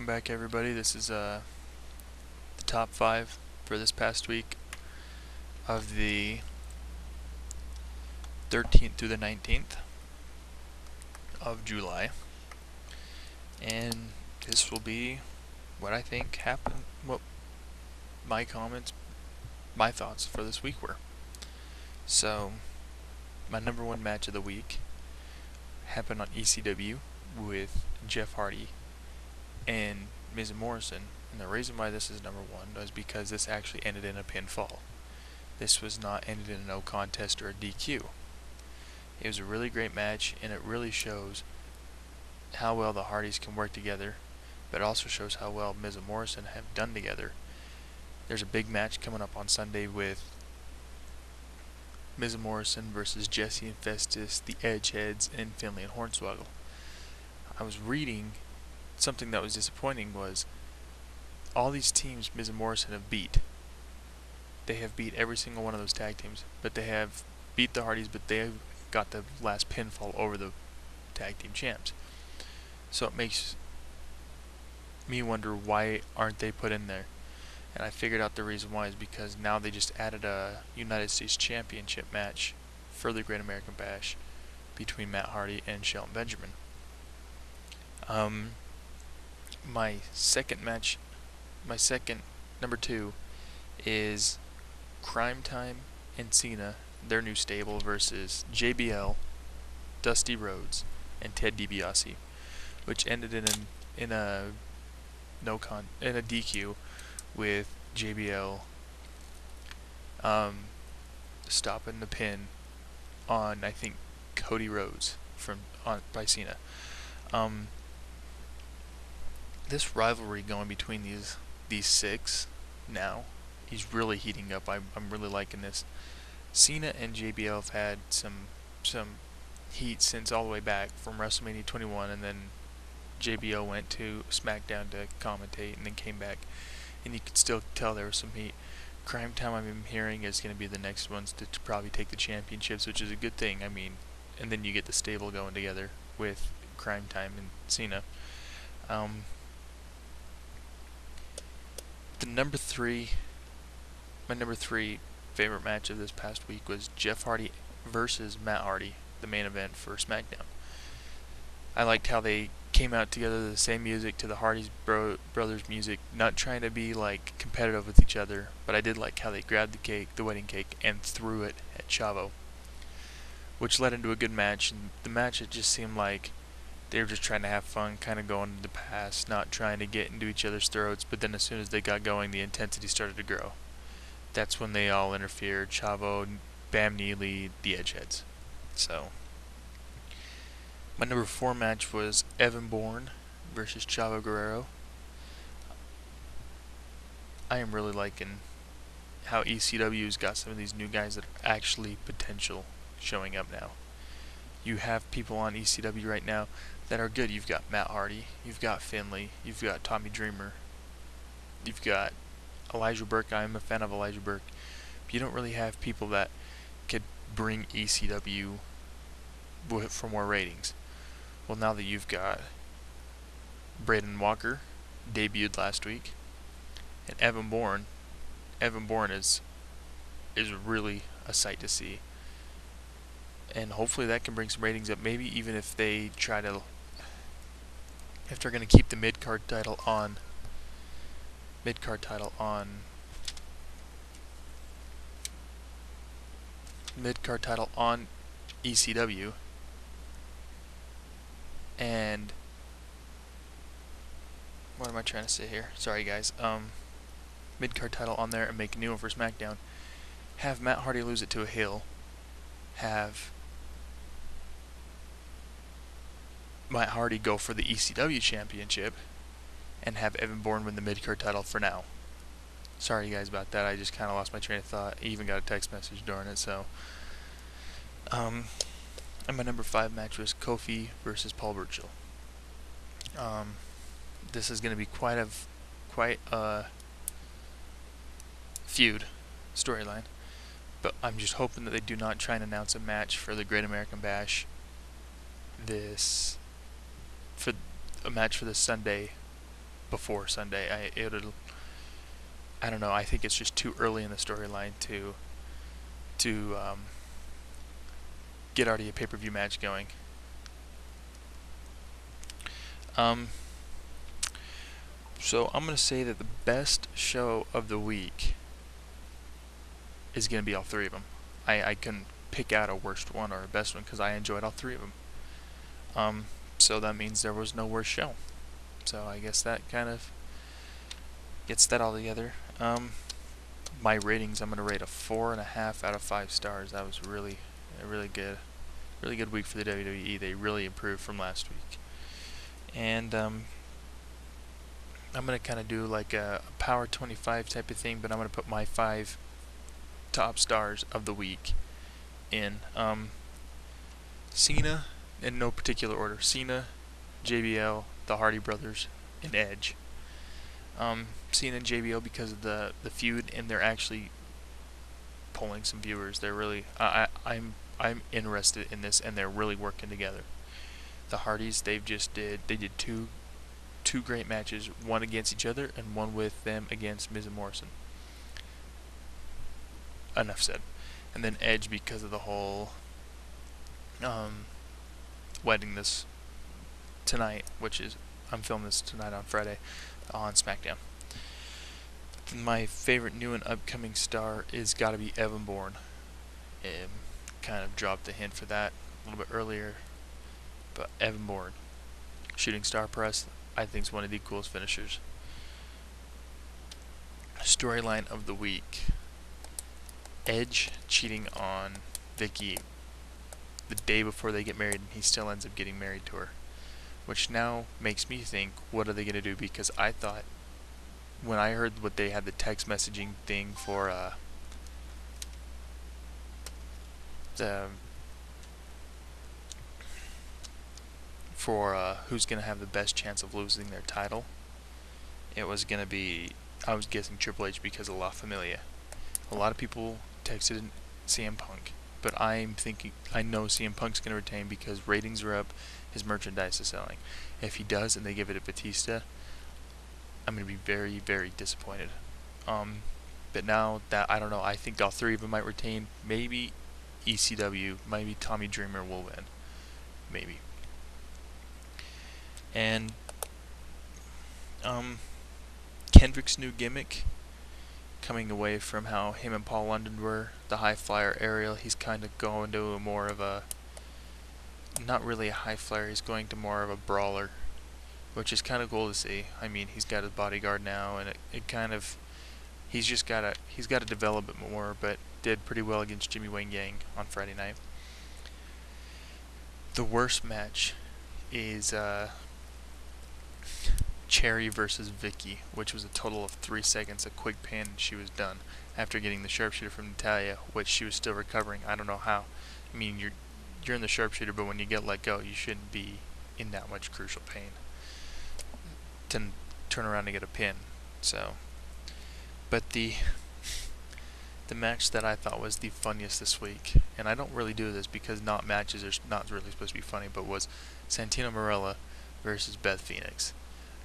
back, everybody. This is the top 5 for this past week of the 13th through the 19th of July. And this will be what I think happened, what my comments, my thoughts for this week were. So, my number 1 match of the week happened on ECW with Jeff Hardy and Miz Morrison. And the reason why this is number 1 was because this actually ended in a pinfall. This was not ended in a no contest or a DQ. It was a really great match, and it really shows how well the Hardys can work together, but it also shows how well Miz and Morrison have done together. There's a big match coming up on Sunday with Miz and Morrison versus Jesse and Festus, the Edgeheads, and Finlay and Hornswoggle. I was reading something that was disappointing was all these teams Miz and Morrison have beat. They have beat every single one of those tag teams, but they have beat the Hardys, but they have got the last pinfall over the tag team champs. So it makes me wonder, why aren't they put in there? And I figured out the reason why is because now they just added a United States Championship match for the Great American Bash between Matt Hardy and Shelton Benjamin. My second match, number 2, is Crime Time and Cena, their new stable, versus JBL, Dusty Rhodes, and Ted DiBiase, which ended in a DQ with JBL stopping the pin on, I think, Cody Rhodes by Cena. This rivalry going between these 6 now is really heating up. I'm really liking this. Cena and JBL have had some heat since all the way back from WrestleMania 21, and then JBL went to SmackDown to commentate and then came back, and you could still tell there was some heat. Crime Time, I'm hearing, is going to be the next ones to probably take the championships, which is a good thing. I mean, and then you get the stable going together with Crime Time and Cena. My number 3 favorite match of this past week was Jeff Hardy versus Matt Hardy, the main event for SmackDown. I liked how they came out together, the same music to the Hardy's brothers music, not trying to be like competitive with each other, but I did like how they grabbed the wedding cake, and threw it at Chavo, which led into a good match. And the match, it just seemed like they were just trying to have fun, kind of going to the past, not trying to get into each other's throats. But then as soon as they got going, the intensity started to grow. That's when they all interfered. Chavo, Bam Neely, the Edgeheads. So, my number 4 match was Evan Bourne versus Chavo Guerrero. I am really liking how ECW's got some of these new guys that are actually potential showing up now. You have people on ECW right now that are good. You've got Matt Hardy, you've got Finlay, you've got Tommy Dreamer, you've got Elijah Burke. I'm a fan of Elijah Burke. But you don't really have people that could bring ECW for more ratings. Well, now that you've got Braden Walker, debuted last week, and Evan Bourne is really a sight to see. And hopefully that can bring some ratings up. Maybe even if they're going to keep the mid-card title on ECW, and what am I trying to say here? Sorry guys. Mid-card title on there, and make a new one for SmackDown. Have Matt Hardy lose it to a heel. Have Matt Hardy go for the ECW championship, and have Evan Bourne win the mid-card title for now. Sorry guys about that, I just kind of lost my train of thought. I even got a text message during it. So, and my number 5 match was Kofi versus Paul Burchill. This is going to be quite a feud storyline, but I'm just hoping that they do not try and announce a match for the Great American Bash for a match for this Sunday before Sunday. I don't know. I think it's just too early in the storyline to get already a pay-per-view match going. So I'm gonna say that the best show of the week is gonna be all three of them. I couldn't pick out a worst one or a best one because I enjoyed all three of them. So that means there was no worst show. So I guess that kind of gets that all together. My ratings, I'm gonna rate a 4.5 out of 5 stars. That was really good week for the WWE. They really improved from last week. And I'm gonna kind of do like a Power 25 type of thing, but I'm gonna put my 5 top stars of the week in Cena, in no particular order: Cena, JBL, the Hardy Brothers, and Edge. Cena and JBL because of the feud, and they're actually pulling some viewers. They're really I'm interested in this, and they're really working together. The Hardys, they did two great matches, one against each other and one with them against Miz and Morrison. Enough said. And then Edge because of the whole wedding this tonight, which is, I'm filming this tonight on Friday on SmackDown. My favorite new and upcoming star is gotta be Evan Bourne. Kind of dropped the hint for that a little bit earlier, but Evan Bourne, Shooting Star Press, I think is one of the coolest finishers. Storyline of the week: Edge cheating on Vicky the day before they get married, and he still ends up getting married to her, which now makes me think, what are they going to do? Because I thought, when I heard what they had, the text messaging thing for who's going to have the best chance of losing their title, it was going to be, I was guessing Triple H because of La Familia. A lot of people texted CM Punk, but I'm thinking, I know CM Punk's going to retain because ratings are up, his merchandise is selling. If he does and they give it to Batista, I'm going to be very, very disappointed. But now that, I don't know, I think all three of them might retain. Maybe ECW, maybe Tommy Dreamer will win. Maybe. And Kendrick's new gimmick, coming away from how him and Paul London were, the high flyer aerial, he's kind of going to a more of a, not really a high flyer, he's going to more of a brawler, which is kind of cool to see. I mean, he's got his bodyguard now, and it kind of, he's got to develop it more, but did pretty well against Jimmy Wang Yang on Friday night. The worst match is Cherry versus Vicky, which was a total of 3 seconds, a quick pin, and she was done after getting the sharpshooter from Natalya, which she was still recovering. I don't know how. I mean, you're in the sharpshooter, but when you get let go, you shouldn't be in that much crucial pain to turn around to get a pin. So, but the match that I thought was the funniest this week, and I don't really do this because matches are not really supposed to be funny, but was Santino Marella versus Beth Phoenix.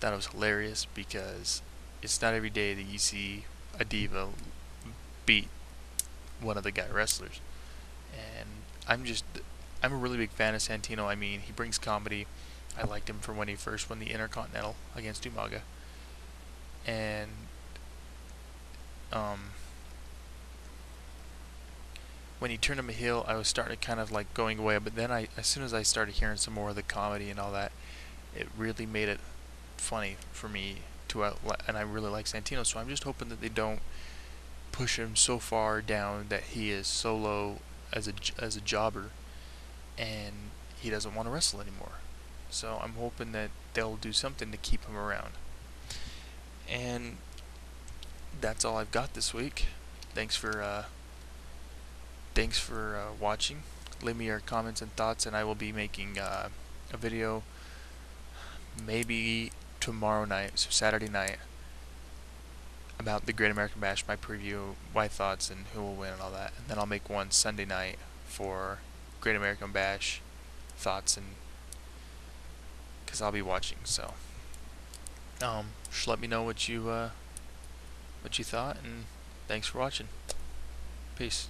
That was hilarious because it's not every day that you see a diva beat one of the guy wrestlers. And I'm a really big fan of Santino. I mean, he brings comedy. I liked him from when he first won the Intercontinental against Umaga. And when he turned him a heel, I was starting to kind of like going away, but then as soon as I started hearing some more of the comedy and all that, it really made it funny for me and I really like Santino, so I'm just hoping that they don't push him so far down that he is so low as a jobber and he doesn't want to wrestle anymore. So I'm hoping that they'll do something to keep him around. And that's all I've got this week. Thanks for watching. Leave me your comments and thoughts, and I will be making a video maybe tomorrow night, so Saturday night, about the Great American Bash, my preview, my thoughts, and who will win and all that. And then I'll make one Sunday night for Great American Bash thoughts, and because I'll be watching. So Just let me know what you thought, and thanks for watching. Peace.